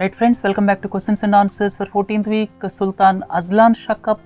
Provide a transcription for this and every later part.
Right friends, welcome back to questions and answers for 14th week Sultan Azlan Shah Cup,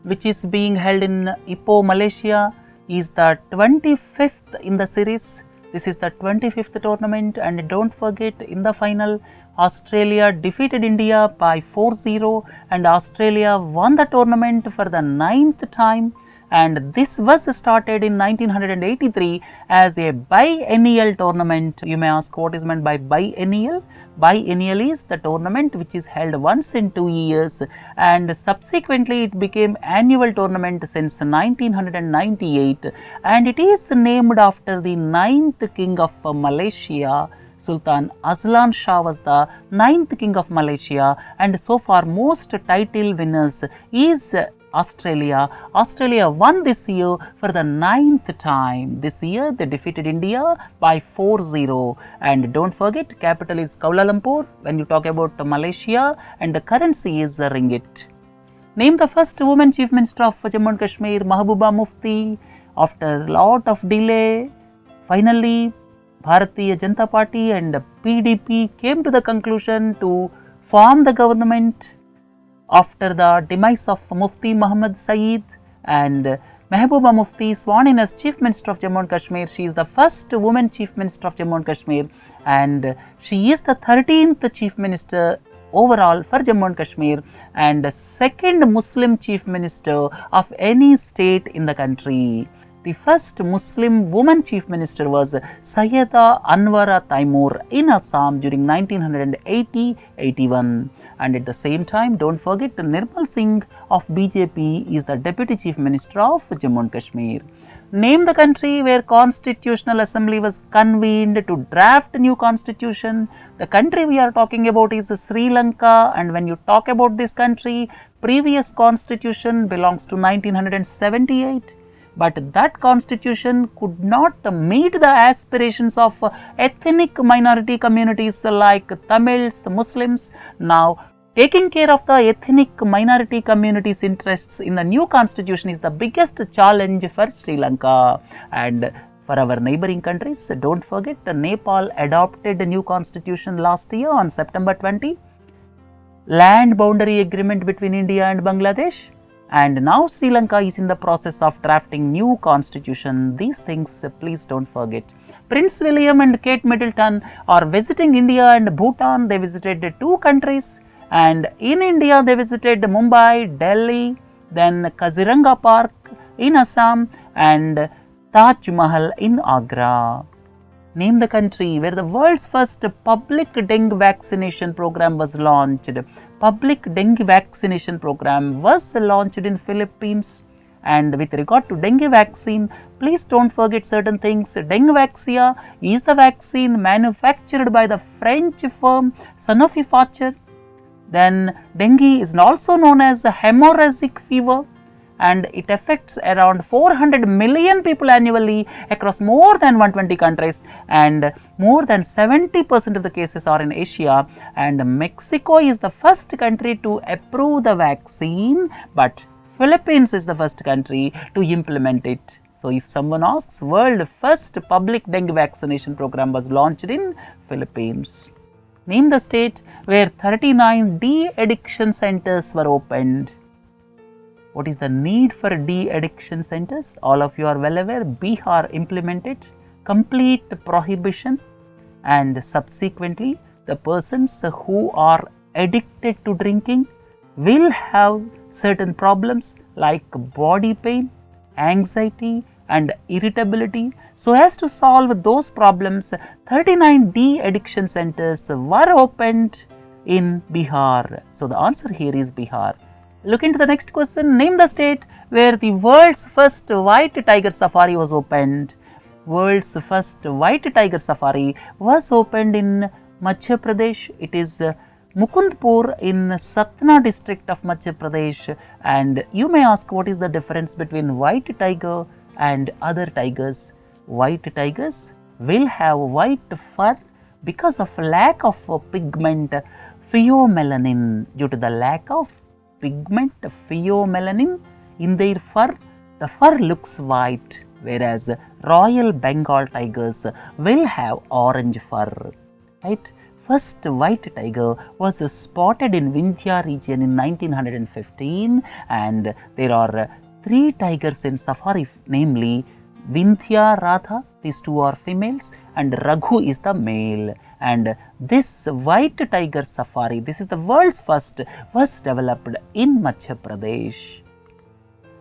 which is being held in Ipoh, Malaysia, is the 25th in the series. This is the 25th tournament, and don't forget, in the final Australia defeated India by 4-0 and Australia won the tournament for the 9th time. And this was started in 1983 as a biennial tournament. You may ask, what is meant by biennial? Biennial is the tournament which is held once in 2 years, and subsequently it became annual tournament since 1998, and it is named after the 9th king of Malaysia. Sultan Azlan Shah was the 9th king of Malaysia, and so far most title winners is Australia. Australia won this year for the 9th time. This year they defeated India by 4-0. And don't forget, capital is Kuala Lumpur when you talk about Malaysia, and the currency is ringgit. Name the first woman Chief Minister of Jammu and Kashmir, Mehbooba Mufti. After a lot of delay, finally Bharatiya Janata Party and PDP came to the conclusion to form the government after the demise of Mufti Muhammad Saeed, and Mehbooba Mufti sworn in as Chief Minister of Jammu and Kashmir. She is the first woman Chief Minister of Jammu and Kashmir, and she is the 13th Chief Minister overall for Jammu and Kashmir, and second Muslim Chief Minister of any state in the country. The first Muslim woman Chief Minister was Sayyida Anwara Taimur in Assam during 1980-81. And at the same time, don't forget, Nirmal Singh of BJP is the Deputy Chief Minister of Jammu and Kashmir. Name the country where Constitutional Assembly was convened to draft a new constitution. The country we are talking about is Sri Lanka, and when you talk about this country, previous constitution belongs to 1978. But that constitution could not meet the aspirations of ethnic minority communities like Tamils, Muslims. Now, taking care of the ethnic minority communities' interests in the new constitution is the biggest challenge for Sri Lanka. And for our neighboring countries, don't forget, Nepal adopted a new constitution last year on September 20. Land boundary agreement between India and Bangladesh. And now Sri Lanka is in the process of drafting new constitution. These things please don't forget. Prince William and Kate Middleton are visiting India and Bhutan. They visited two countries, and in India they visited Mumbai, Delhi, then Kaziranga Park in Assam, and Taj Mahal in Agra. Name the country where the world's first public dengue vaccination program was launched. Public dengue vaccination program was launched in Philippines. And with regard to dengue vaccine, please don't forget certain things. Dengue vaccine is the vaccine manufactured by the French firm Sanofi Pasteur. Then dengue is also known as hemorrhagic fever, and it affects around 400 million people annually across more than 120 countries, and more than 70% of the cases are in Asia. And Mexico is the first country to approve the vaccine, but Philippines is the first country to implement it. So if someone asks, world first public dengue vaccination program was launched in Philippines. Name the state where 39 de-addiction centers were opened. What is the need for de-addiction centers? All of you are well aware, Bihar implemented complete prohibition, and subsequently the persons who are addicted to drinking will have certain problems like body pain, anxiety and irritability. So as to solve those problems, 39 de-addiction centers were opened in Bihar. So the answer here is Bihar. Look into the next question. Name the state where the world's first white tiger safari was opened. World's first white tiger safari was opened in Madhya Pradesh. It is Mukundpur in Satna district of Madhya Pradesh. And you may ask, what is the difference between white tiger and other tigers? White tigers will have white fur because of lack of pigment pheomelanin. Due to the lack of pigment pheomelanin in their fur, the fur looks white, whereas Royal Bengal tigers will have orange fur, right? first white tiger was spotted in Vindhya region in 1915, and there are 3 tigers in safari, namely Vindhya Radha, these 2 are females, and Raghu is the male. And this white tiger safari, this is the world's first, was developed in Madhya Pradesh.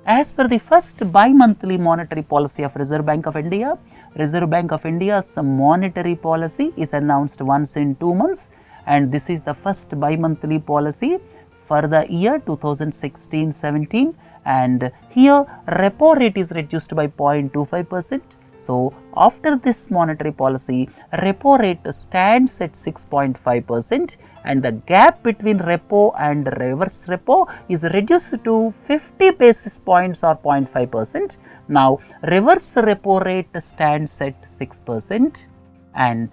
As per the first bi-monthly monetary policy of Reserve Bank of India, Reserve Bank of India's monetary policy is announced once in 2 months, and this is the first bi-monthly policy for the year 2016-17, and here repo rate is reduced by 0.25%. So, after this monetary policy, repo rate stands at 6.5%, and the gap between repo and reverse repo is reduced to 50 basis points or 0.5%. Now, reverse repo rate stands at 6%, and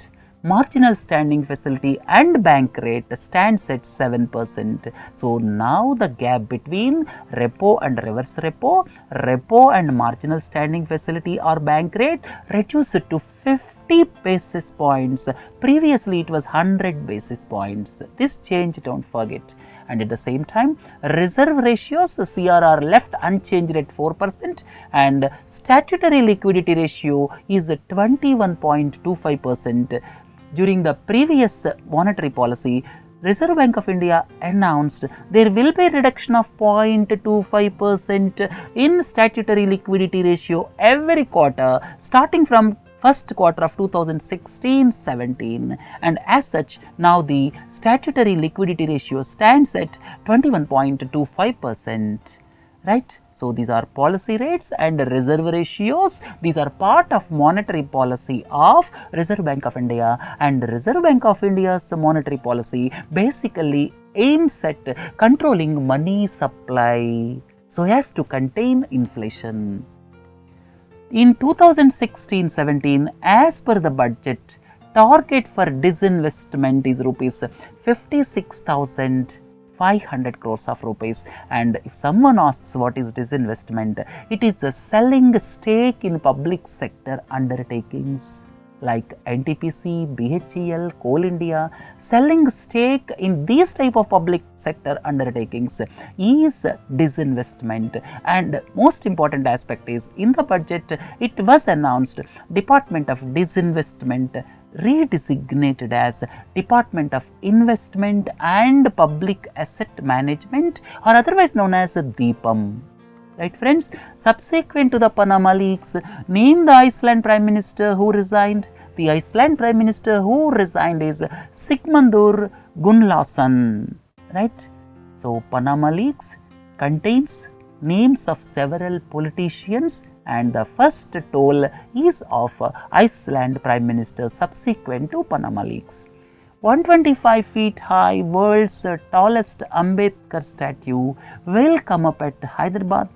marginal standing facility and bank rate stands at 7%. So, now the gap between repo and reverse repo and marginal standing facility or bank rate reduced to 50 basis points. Previously, it was 100 basis points. This change, don't forget. And at the same time, reserve ratios CRR left unchanged at 4%, and statutory liquidity ratio is 21.25%. During the previous monetary policy, Reserve Bank of India announced there will be a reduction of 0.25% in statutory liquidity ratio every quarter starting from first quarter of 2016-17, and as such now the statutory liquidity ratio stands at 21.25%, right. So, these are policy rates and reserve ratios. These are part of monetary policy of Reserve Bank of India, and Reserve Bank of India's monetary policy basically aims at controlling money supply so as to contain inflation. In 2016-17, as per the budget, target for disinvestment is rupees 56,500 crores of rupees, and if someone asks what is disinvestment, it is a selling stake in public sector undertakings like NTPC, BHEL, Coal India. Selling stake in these type of public sector undertakings is disinvestment. And most important aspect is, in the budget it was announced Department of Disinvestment redesignated as Department of Investment and Public Asset Management, or otherwise known as DIPAM. Right, friends? Subsequent to the Panama Leaks, name the Iceland Prime Minister who resigned. The Iceland Prime Minister who resigned is Sigmundur Gunnlaugsson. Right? So, Panama Leaks contains names of several politicians, and the first toll is of Iceland Prime Minister subsequent to Panama Leaks. 125 feet high, world's tallest Ambedkar statue will come up at Hyderabad.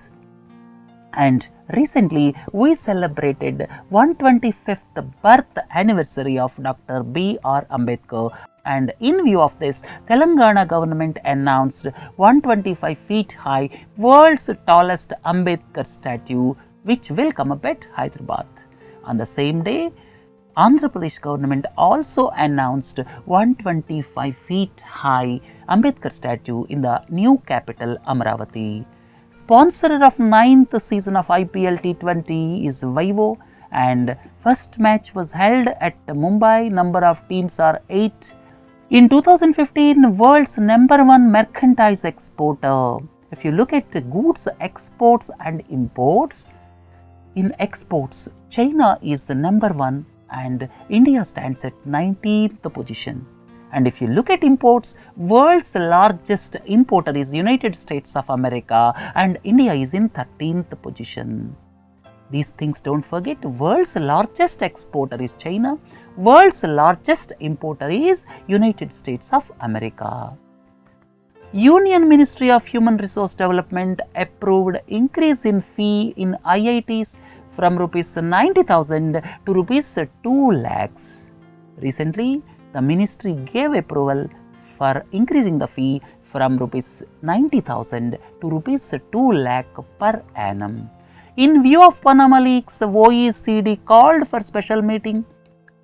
And recently, we celebrated 125th birth anniversary of Dr. B.R. Ambedkar, and in view of this, Telangana government announced 125 feet high, world's tallest Ambedkar statue, which will come up at Hyderabad. On the same day, Andhra Pradesh government also announced 125 feet high Ambedkar statue in the new capital Amaravati. Sponsor of 9th season of IPL T20 is Vivo, and first match was held at Mumbai. Number of teams are 8. In 2015, world's #1 merchandise exporter. If you look at goods exports and imports, in exports, China is the #1 and India stands at 19th position. And if you look at imports, world's largest importer is United States of America and India is in 13th position. These things don't forget, world's largest exporter is China, world's largest importer is United States of America. Union Ministry of Human Resource Development approved increase in fee in IITs from rupees 90,000 to rupees 2 lakhs. Recently, the ministry gave approval for increasing the fee from rupees 90,000 to rupees 2 lakh per annum. In view of Panama Leaks, OECD called for special meeting.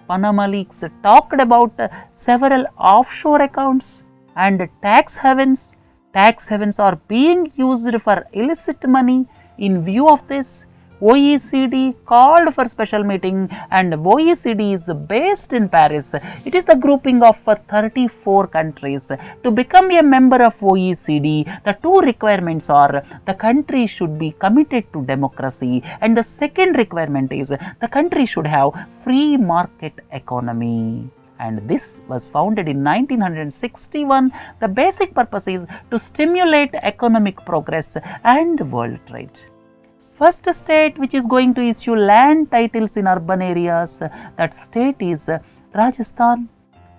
Panama Leaks talked about several offshore accounts and tax havens. Tax havens are being used for illicit money. In view of this, OECD called for special meeting, and OECD is based in Paris. It is the grouping of 34 countries. To become a member of OECD, the two requirements are the country should be committed to democracy, and the second requirement is the country should have free market economy. And this was founded in 1961. The basic purpose is to stimulate economic progress and world trade. First state which is going to issue land titles in urban areas, that state is Rajasthan.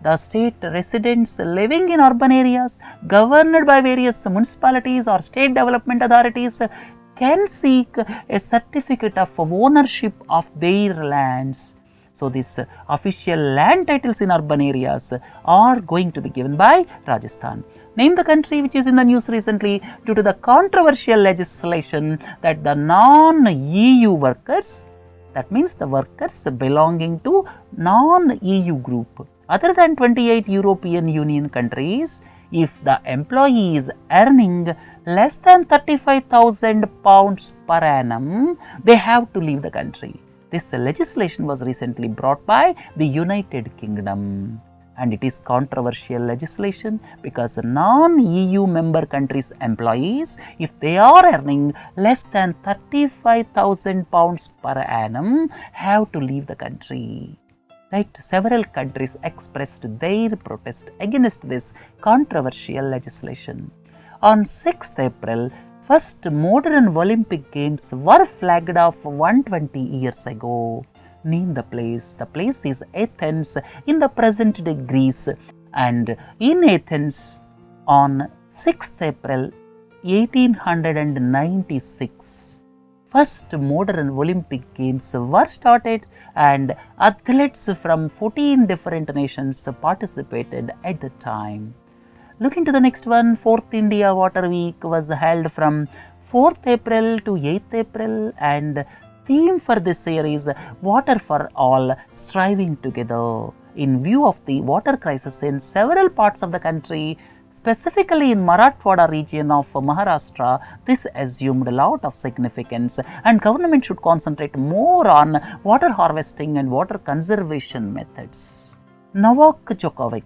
The state residents living in urban areas governed by various municipalities or state development authorities can seek a certificate of ownership of their lands. So, these official land titles in urban areas are going to be given by Rajasthan. Name the country which is in the news recently due to the controversial legislation that the non-EU workers, that means the workers belonging to non-EU group, other than 28 European Union countries, if the employee is earning less than £35,000 per annum, they have to leave the country. This legislation was recently brought by the United Kingdom. And it is controversial legislation because non-EU member countries' employees, if they are earning less than £35,000 per annum, have to leave the country. Right? Several countries expressed their protest against this controversial legislation. On 6th April, first modern Olympic Games were flagged off 120 years ago. Name the place. The place is Athens in the present day Greece, and in Athens on 6th April 1896, first modern Olympic Games were started and athletes from 14 different nations participated at the time. Looking to the next one, 4th India Water Week was held from 4th April to 8th April, and theme for this year is Water for All, Striving Together. In view of the water crisis in several parts of the country, specifically in Marathwada region of Maharashtra, this assumed a lot of significance, and government should concentrate more on water harvesting and water conservation methods. Novak Djokovic,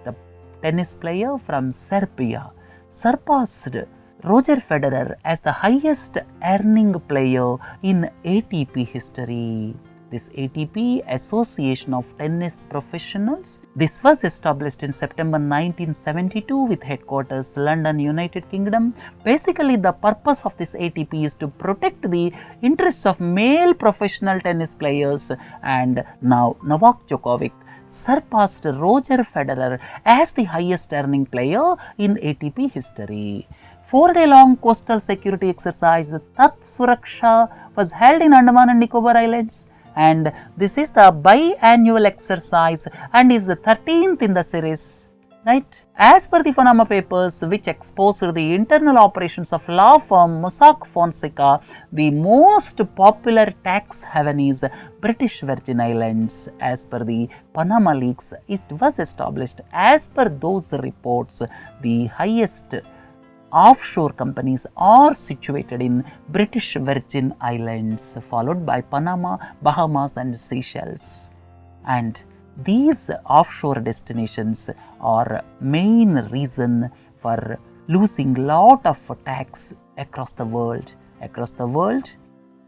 the tennis player from Serbia, surpassed Roger Federer as the highest earning player in ATP history. This ATP, Association of Tennis Professionals, this was established in September 1972 with headquarters London, United Kingdom. Basically, the purpose of this ATP is to protect the interests of male professional tennis players, and now Novak Djokovic surpassed Roger Federer as the highest earning player in ATP history. 4-day-long coastal security exercise Tat Suraksha was held in Andaman and Nicobar Islands, and this is the biannual exercise and is the 13th in the series. Right? As per the Panama Papers, which exposed the internal operations of law firm Mossack Fonseca, the most popular tax haven is British Virgin Islands. As per the Panama Leaks, it was established as per those reports, the highest offshore companies are situated in British Virgin Islands, followed by Panama, Bahamas and Seychelles. And these offshore destinations are main reason for losing lot of tax across the world. Across the world,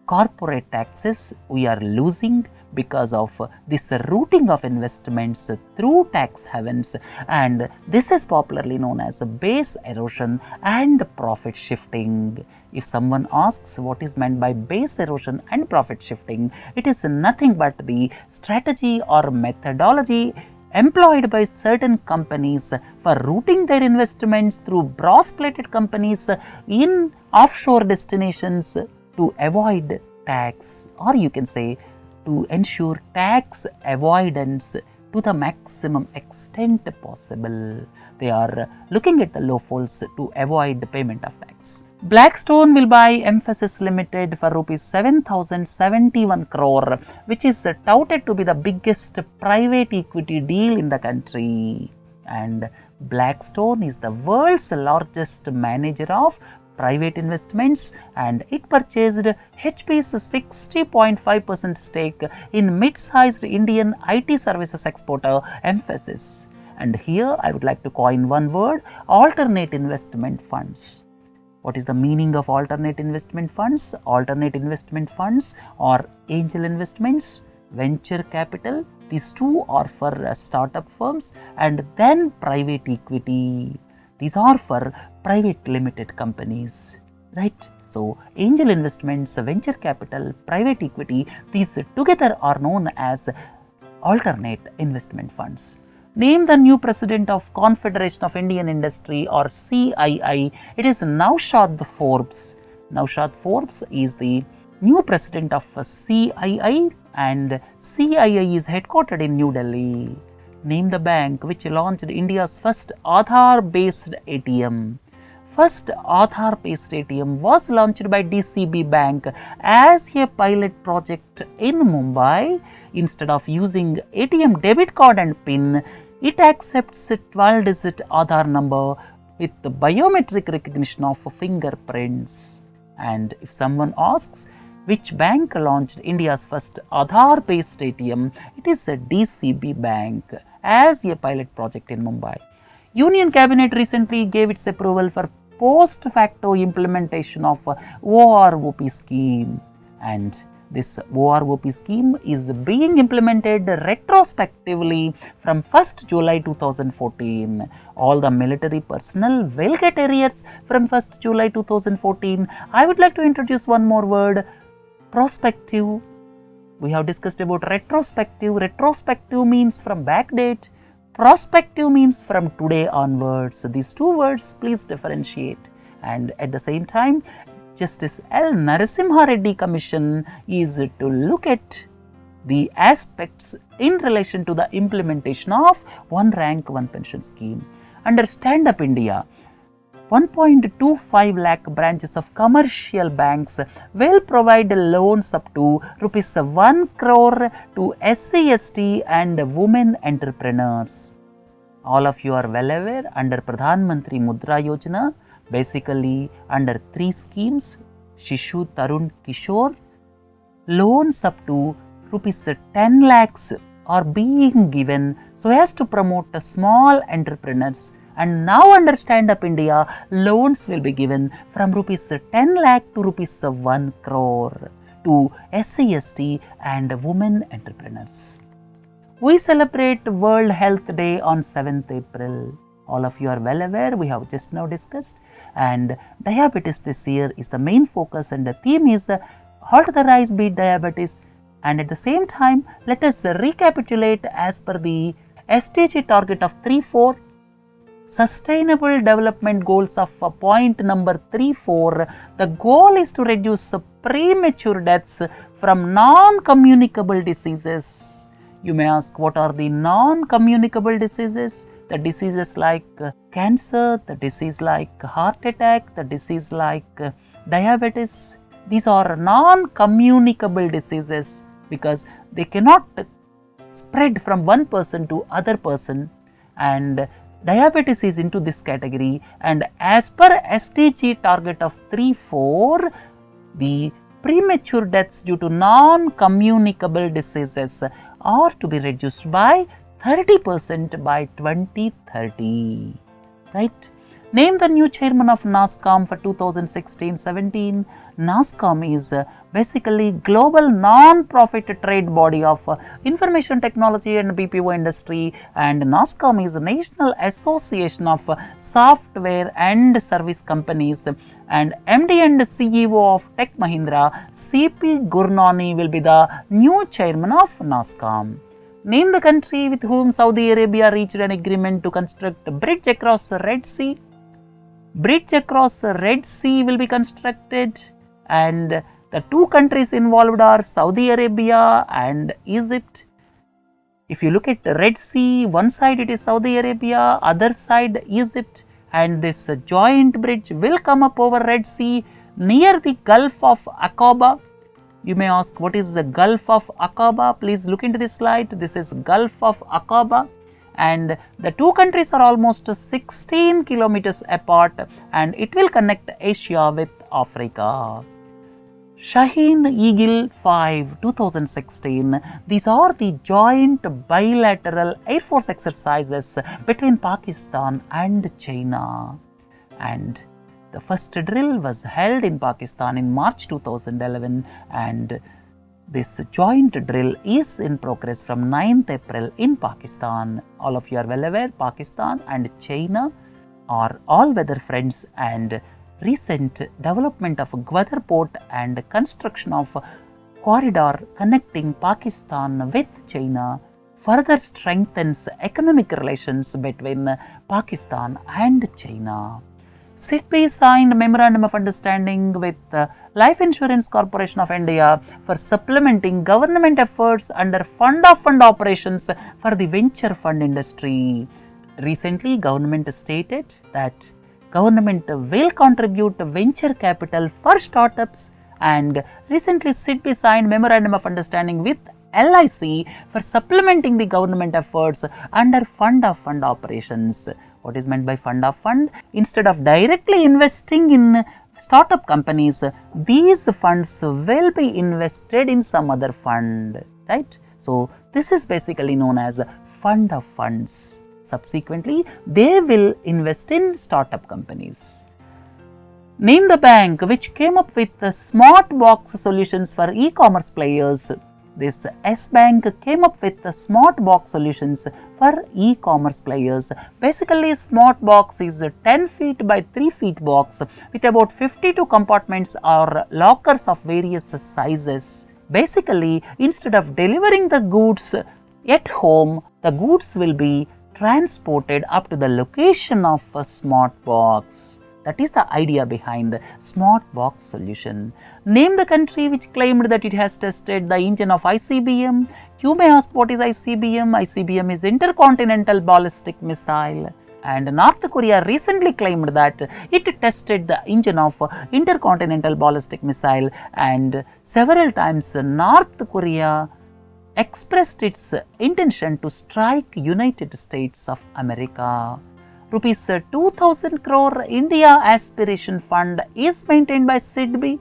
corporate taxes we are losing because of this routing of investments through tax havens, and this is popularly known as base erosion and profit shifting. If someone asks what is meant by base erosion and profit shifting, it is nothing but the strategy or methodology employed by certain companies for routing their investments through brass-plated companies in offshore destinations to avoid tax, or you can say to ensure tax avoidance to the maximum extent possible. They are looking at the loopholes to avoid the payment of tax. Blackstone will buy Mphasis Limited for rupees 7,071 crore, which is touted to be the biggest private equity deal in the country. And Blackstone is the world's largest manager of private investments, and it purchased HP's 60.5% stake in mid-sized Indian IT services exporter Mphasis. And here I would like to coin one word: alternate investment funds. What is the meaning of alternate investment funds? Alternate investment funds or angel investments, venture capital. These two are for startup firms, and then private equity. These are for private limited companies, right? So, angel investments, venture capital, private equity, these together are known as alternate investment funds. Name the new president of Confederation of Indian Industry or CII. It is Naushad Forbes. Naushad Forbes is the new president of CII, and CII is headquartered in New Delhi. Name the bank which launched India's first Aadhaar-based ATM. First Aadhaar-based ATM was launched by DCB Bank as a pilot project in Mumbai. Instead of using ATM debit card and PIN, it accepts a 12-digit Aadhaar number with the biometric recognition of fingerprints. And if someone asks which bank launched India's first Aadhaar-based ATM, it is a DCB Bank as a pilot project in Mumbai. Union Cabinet recently gave its approval for post-facto implementation of OROP scheme, and this OROP scheme is being implemented retrospectively from 1st July 2014. All the military personnel will get arrears from 1st July 2014. I would like to introduce one more word: prospective. We have discussed about retrospective. Retrospective means from back date. Prospective means from today onwards. So these two words, please differentiate. And at the same time, Justice L. Narasimha Reddy Commission is to look at the aspects in relation to the implementation of one rank, one pension scheme. Under Stand Up India, 1.25 lakh branches of commercial banks will provide loans up to rupees 1 crore to SC, ST and women entrepreneurs. All of you are well aware, under Pradhan Mantri Mudra Yojana, basically under 3 schemes, Shishu, Tarun, Kishore, loans up to rupees 10 lakhs are being given so as to promote small entrepreneurs. And now under Stand Up India, loans will be given from rupees 10 lakh to rupees 1 crore to SC, ST and women entrepreneurs. We celebrate World Health Day on 7th April. All of you are well aware, we have just now discussed, and diabetes this year is the main focus, and the theme is halt the rise, beat diabetes. And at the same time, let us recapitulate as per the SDG target of 3.4, Sustainable Development Goals of point number 3.4. The goal is to reduce premature deaths from non-communicable diseases. You may ask, what are the non-communicable diseases? The diseases like cancer, the disease like heart attack, the disease like diabetes. These are non-communicable diseases because they cannot spread from one person to other person, and diabetes is into this category. And as per SDG target of 3.4, the premature deaths due to non-communicable diseases are to be reduced by 30% by 2030, right? Name the new chairman of NASSCOM for 2016-17. NASSCOM is basically global non-profit trade body of information technology and BPO industry, and NASSCOM is a national association of software and service companies, and MD and CEO of Tech Mahindra, CP Gurnani, will be the new chairman of NASSCOM. Name the country with whom Saudi Arabia reached an agreement to construct a bridge across the Red Sea. Bridge across the Red Sea will be constructed, and the two countries involved are Saudi Arabia and Egypt. If you look at the Red Sea, one side it is Saudi Arabia, other side Egypt, and this joint bridge will come up over Red Sea near the Gulf of Aqaba. You may ask, what is the Gulf of Aqaba? Please look into this slide. This is Gulf of Aqaba, and the two countries are almost 16 kilometers apart, and it will connect Asia with Africa. Shaheen Eagle 5 2016. These are the joint bilateral Air Force exercises between Pakistan and China, and the first drill was held in Pakistan in March 2011, and this joint drill is in progress from 9th April in Pakistan. All of you are well aware, Pakistan and China are all-weather friends, and recent development of Gwadar port and construction of corridor connecting Pakistan with China further strengthens economic relations between Pakistan and China. SIDBI signed Memorandum of Understanding with Life Insurance Corporation of India for supplementing government efforts under fund of fund operations for the venture fund industry. Recently, government stated that government will contribute venture capital for startups, and recently SIDBI signed Memorandum of Understanding with LIC for supplementing the government efforts under fund of fund operations. What is meant by fund of fund? Instead of directly investing in startup companies, these funds will be invested in some other fund, right? So this is basically known as fund of funds. Subsequently, they will invest in startup companies. Name the bank which came up with the smart box solutions for e-commerce players. This S Bank came up with the smart box solutions for e-commerce players. Basically, smart box is a 10 feet by 3 feet box with about 52 compartments or lockers of various sizes. Basically, instead of delivering the goods at home, the goods will be transported up to the location of a smart box. That is the idea behind the smart box solution. Name the country which claimed that it has tested the engine of ICBM. You may ask, what is ICBM? ICBM is Intercontinental Ballistic Missile, and North Korea recently claimed that it tested the engine of Intercontinental Ballistic Missile, and several times North Korea expressed its intention to strike United States of America. Rupees 2000 crore India Aspiration Fund is maintained by SIDBI.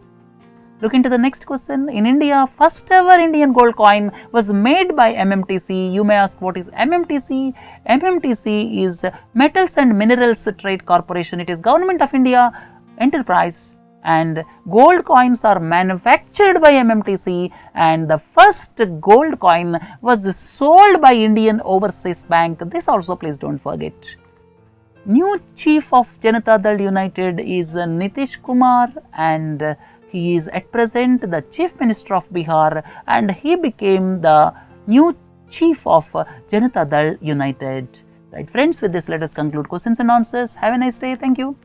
Look into the next question. In India, first ever Indian gold coin was made by MMTC. You may ask, what is MMTC? MMTC is Metals and Minerals Trade Corporation. It is Government of India enterprise, and gold coins are manufactured by MMTC, and the first gold coin was sold by Indian Overseas Bank. This also please don't forget. New chief of Janata Dal United is Nitish Kumar, and he is at present the chief minister of Bihar, and he became the new chief of Janata Dal United. Right friends, with this let us conclude questions and answers. Have a nice day. Thank you.